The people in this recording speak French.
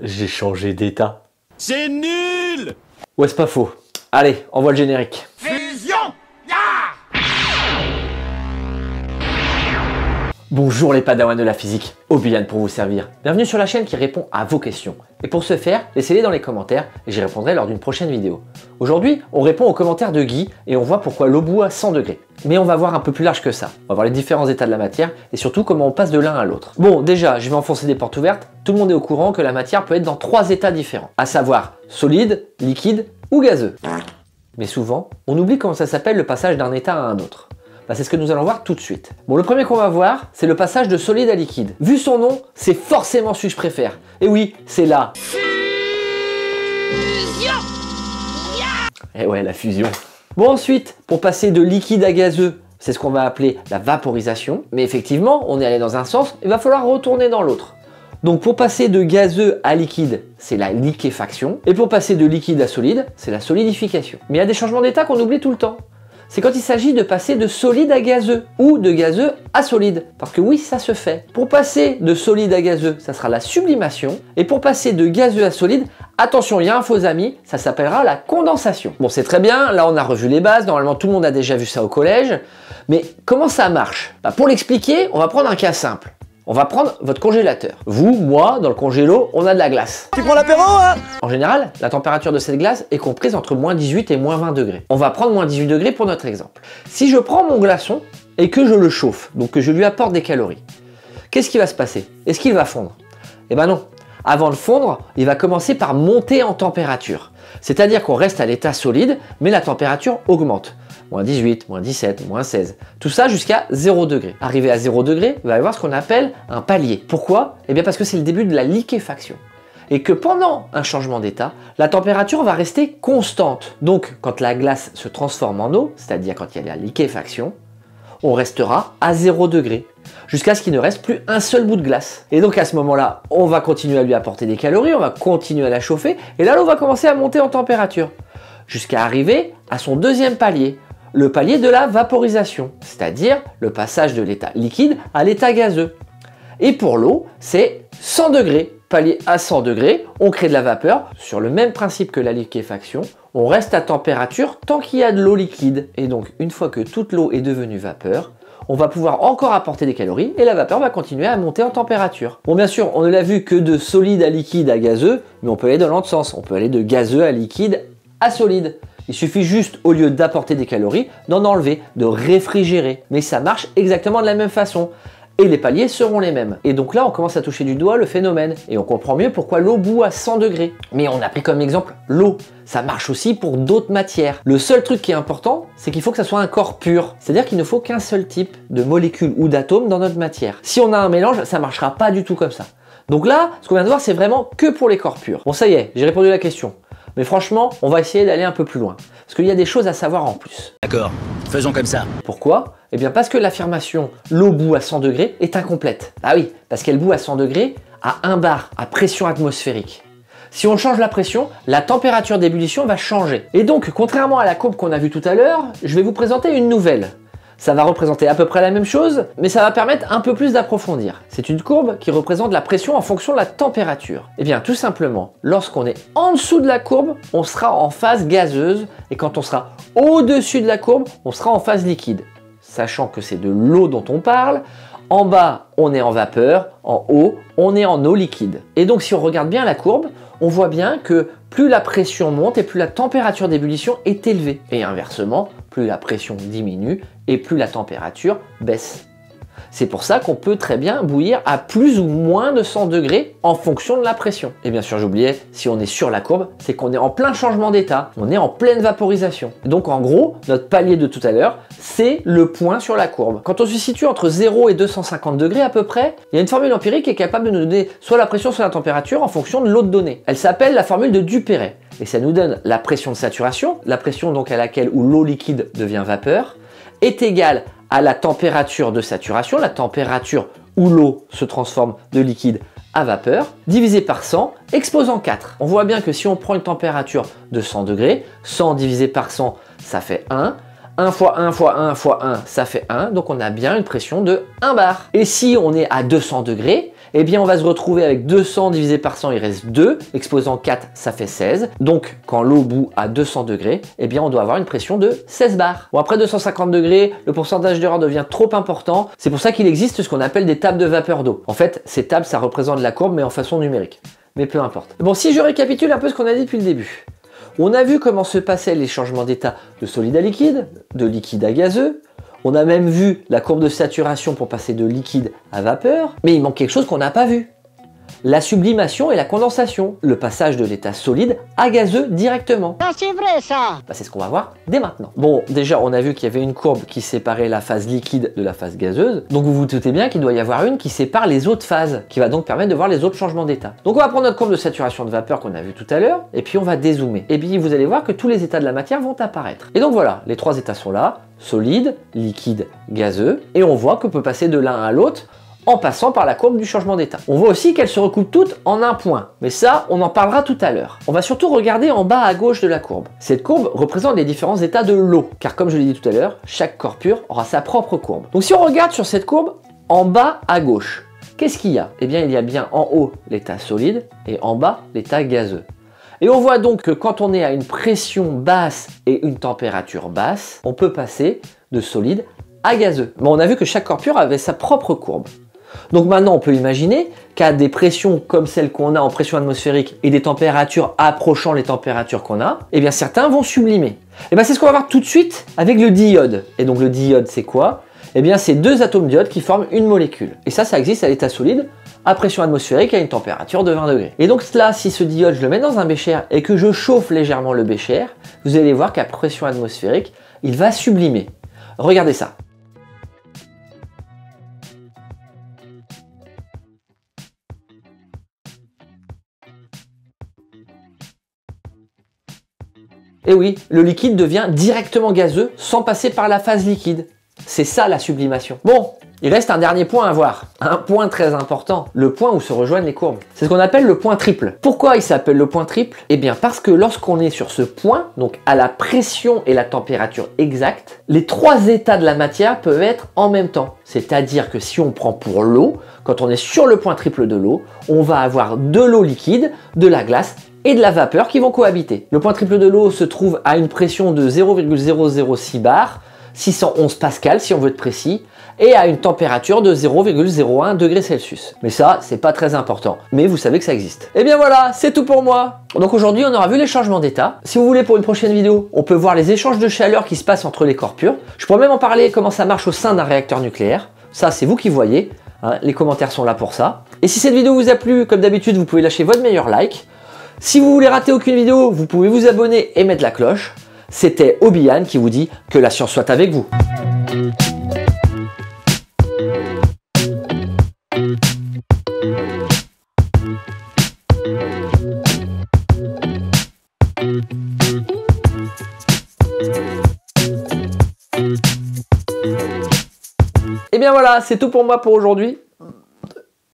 J'ai changé d'état. C'est nul! Ouais, c'est pas faux. Allez, envoie le générique. Fusion! Bonjour les padawans de la physique, Obi-Wan pour vous servir. Bienvenue sur la chaîne qui répond à vos questions. Et pour ce faire, laissez-les dans les commentaires et j'y répondrai lors d'une prochaine vidéo. Aujourd'hui, on répond aux commentaires de Guy et on voit pourquoi l'eau bout à 100 degrés. Mais on va voir un peu plus large que ça. On va voir les différents états de la matière et surtout comment on passe de l'un à l'autre. Bon, déjà, je vais enfoncer des portes ouvertes. Tout le monde est au courant que la matière peut être dans 3 états différents, à savoir solide, liquide ou gazeux. Mais souvent, on oublie comment ça s'appelle le passage d'un état à un autre. C'est ce que nous allons voir tout de suite. Bon, le premier qu'on va voir, c'est le passage de solide à liquide. Vu son nom, c'est forcément celui que je préfère. Et oui, c'est la fusion. Et ouais, la fusion. Bon, ensuite, pour passer de liquide à gazeux, c'est ce qu'on va appeler la vaporisation. Mais effectivement, on est allé dans un sens, il va falloir retourner dans l'autre. Donc pour passer de gazeux à liquide, c'est la liquéfaction. Et pour passer de liquide à solide, c'est la solidification. Mais il y a des changements d'état qu'on oublie tout le temps. C'est quand il s'agit de passer de solide à gazeux ou de gazeux à solide. Parce que oui, ça se fait. Pour passer de solide à gazeux, ça sera la sublimation. Et pour passer de gazeux à solide, attention, il y a un faux ami, ça s'appellera la condensation. Bon, c'est très bien, là on a revu les bases, normalement tout le monde a déjà vu ça au collège. Mais comment ça marche? Pour l'expliquer, on va prendre un cas simple. On va prendre votre congélateur. Vous, moi, dans le congélo, on a de la glace. Tu prends l'apéro, hein? En général, la température de cette glace est comprise entre moins 18 et moins 20 degrés. On va prendre moins 18 degrés pour notre exemple. Si je prends mon glaçon et que je le chauffe, donc que je lui apporte des calories, qu'est-ce qui va se passer? Est-ce qu'il va fondre? Eh ben non. Avant de fondre, il va commencer par monter en température. C'est-à-dire qu'on reste à l'état solide, mais la température augmente. Moins 18, moins 17, moins 16. Tout ça jusqu'à 0 degré. Arrivé à 0 degré, il va y avoir ce qu'on appelle un palier. Pourquoi? Eh bien parce que c'est le début de la liquéfaction. Et que pendant un changement d'état, la température va rester constante. Donc quand la glace se transforme en eau, c'est-à-dire quand il y a la liquéfaction, on restera à 0 degré. Jusqu'à ce qu'il ne reste plus un seul bout de glace. Et donc à ce moment-là, on va continuer à lui apporter des calories, on va continuer à la chauffer, et là, l'eau va commencer à monter en température. Jusqu'à arriver à son deuxième palier. Le palier de la vaporisation, c'est-à-dire le passage de l'état liquide à l'état gazeux. Et pour l'eau, c'est 100 degrés. Palier à 100 degrés, on crée de la vapeur. Sur le même principe que la liquéfaction, on reste à température tant qu'il y a de l'eau liquide. Et donc, une fois que toute l'eau est devenue vapeur, on va pouvoir encore apporter des calories et la vapeur va continuer à monter en température. Bon, bien sûr, on ne l'a vu que de solide à liquide à gazeux, mais on peut aller dans l'autre sens. On peut aller de gazeux à liquide à solide. Il suffit juste, au lieu d'apporter des calories, d'en enlever, de réfrigérer. Mais ça marche exactement de la même façon. Et les paliers seront les mêmes. Et donc là, on commence à toucher du doigt le phénomène. Et on comprend mieux pourquoi l'eau bout à 100 degrés. Mais on a pris comme exemple l'eau. Ça marche aussi pour d'autres matières. Le seul truc qui est important, c'est qu'il faut que ça soit un corps pur. C'est-à-dire qu'il ne faut qu'un seul type de molécule ou d'atome dans notre matière. Si on a un mélange, ça ne marchera pas du tout comme ça. Donc là, ce qu'on vient de voir, c'est vraiment que pour les corps purs. Bon, ça y est, j'ai répondu à la question. Mais franchement, on va essayer d'aller un peu plus loin. Parce qu'il y a des choses à savoir en plus. D'accord, faisons comme ça. Pourquoi? Eh bien parce que l'affirmation « l'eau bout à 100 degrés » est incomplète. Ah oui, parce qu'elle bout à 100 degrés à 1 bar, à pression atmosphérique. Si on change la pression, la température d'ébullition va changer. Et donc, contrairement à la courbe qu'on a vue tout à l'heure, je vais vous présenter une nouvelle. Ça va représenter à peu près la même chose, mais ça va permettre un peu plus d'approfondir. C'est une courbe qui représente la pression en fonction de la température. Eh bien, tout simplement, lorsqu'on est en dessous de la courbe, on sera en phase gazeuse, et quand on sera au-dessus de la courbe, on sera en phase liquide. Sachant que c'est de l'eau dont on parle, en bas, on est en vapeur, en haut, on est en eau liquide. Et donc, si on regarde bien la courbe, on voit bien que plus la pression monte et plus la température d'ébullition est élevée. Et inversement, plus la pression diminue et plus la température baisse. C'est pour ça qu'on peut très bien bouillir à plus ou moins de 100 degrés en fonction de la pression. Et bien sûr, j'oubliais, si on est sur la courbe, c'est qu'on est en plein changement d'état, on est en pleine vaporisation. Donc en gros, notre palier de tout à l'heure, c'est le point sur la courbe. Quand on se situe entre 0 et 250 degrés à peu près, il y a une formule empirique qui est capable de nous donner soit la pression, soit la température en fonction de l'autre donnée. Elle s'appelle la formule de Duperrey. Et ça nous donne la pression de saturation, la pression donc à laquelle où l'eau liquide devient vapeur, est égale à la température de saturation, la température où l'eau se transforme de liquide à vapeur, divisé par 100, exposant 4. On voit bien que si on prend une température de 100 degrés, 100 divisé par 100, ça fait 1. 1 fois 1 fois 1 fois 1, ça fait 1. Donc on a bien une pression de 1 bar. Et si on est à 200 degrés, eh bien on va se retrouver avec 200 divisé par 100, il reste 2, exposant 4, ça fait 16. Donc quand l'eau bout à 200 degrés, eh bien on doit avoir une pression de 16 bars. Bon, après 250 degrés, le pourcentage d'erreur devient trop important. C'est pour ça qu'il existe ce qu'on appelle des tables de vapeur d'eau. En fait, ces tables, ça représente la courbe, mais en façon numérique. Mais peu importe. Bon, si je récapitule un peu ce qu'on a dit depuis le début. On a vu comment se passaient les changements d'état de solide à liquide, de liquide à gazeux. On a même vu la courbe de saturation pour passer de liquide à vapeur. Mais il manque quelque chose qu'on n'a pas vu. La sublimation et la condensation, le passage de l'état solide à gazeux directement. Ah, c'est vrai ça! Bah, c'est ce qu'on va voir dès maintenant. Bon, déjà, on a vu qu'il y avait une courbe qui séparait la phase liquide de la phase gazeuse. Donc vous vous doutez bien qu'il doit y avoir une qui sépare les autres phases, qui va donc permettre de voir les autres changements d'état. Donc on va prendre notre courbe de saturation de vapeur qu'on a vu tout à l'heure, et puis on va dézoomer. Et puis vous allez voir que tous les états de la matière vont apparaître. Et donc voilà, les trois états sont là, solide, liquide, gazeux, et on voit qu'on peut passer de l'un à l'autre en passant par la courbe du changement d'état. On voit aussi qu'elles se recoupent toutes en un point, mais ça, on en parlera tout à l'heure. On va surtout regarder en bas à gauche de la courbe. Cette courbe représente les différents états de l'eau, car comme je l'ai dit tout à l'heure, chaque corps pur aura sa propre courbe. Donc si on regarde sur cette courbe, en bas à gauche, qu'est-ce qu'il y a? Eh bien, il y a bien en haut l'état solide et en bas l'état gazeux. Et on voit donc que quand on est à une pression basse et une température basse, on peut passer de solide à gazeux. Mais on a vu que chaque corps pur avait sa propre courbe. Donc maintenant, on peut imaginer qu'à des pressions comme celles qu'on a en pression atmosphérique et des températures approchant les températures qu'on a, eh bien certains vont sublimer. Et bien c'est ce qu'on va voir tout de suite avec le diode. Et donc le diode, c'est quoi? Eh bien c'est deux atomes d'iode qui forment une molécule. Et ça existe à l'état solide, à pression atmosphérique à une température de 20 degrés. Et donc là, si ce diode, je le mets dans un bécher et que je chauffe légèrement le bécher, vous allez voir qu'à pression atmosphérique, il va sublimer. Regardez ça. Et oui, le liquide devient directement gazeux sans passer par la phase liquide. C'est ça la sublimation. Bon, il reste un dernier point à voir. Un point très important, le point où se rejoignent les courbes. C'est ce qu'on appelle le point triple. Pourquoi il s'appelle le point triple? Eh bien parce que lorsqu'on est sur ce point, donc à la pression et la température exacte, les trois états de la matière peuvent être en même temps. C'est-à-dire que si on prend pour l'eau, quand on est sur le point triple de l'eau, on va avoir de l'eau liquide, de la glace et de la vapeur qui vont cohabiter. Le point triple de l'eau se trouve à une pression de 0,006 bar, 611 pascal si on veut être précis, et à une température de 0,01 degrés Celsius. Mais ça, c'est pas très important, mais vous savez que ça existe. Et bien voilà, c'est tout pour moi. Donc aujourd'hui, on aura vu les changements d'état. Si vous voulez, pour une prochaine vidéo, on peut voir les échanges de chaleur qui se passent entre les corps purs. Je pourrais même en parler comment ça marche au sein d'un réacteur nucléaire. Ça, c'est vous qui voyez. Hein, les commentaires sont là pour ça. Et si cette vidéo vous a plu, comme d'habitude, vous pouvez lâcher votre meilleur like. Si vous voulez rater aucune vidéo, vous pouvez vous abonner et mettre la cloche. C'était Obian qui vous dit que la science soit avec vous. Et bien voilà, c'est tout pour moi pour aujourd'hui.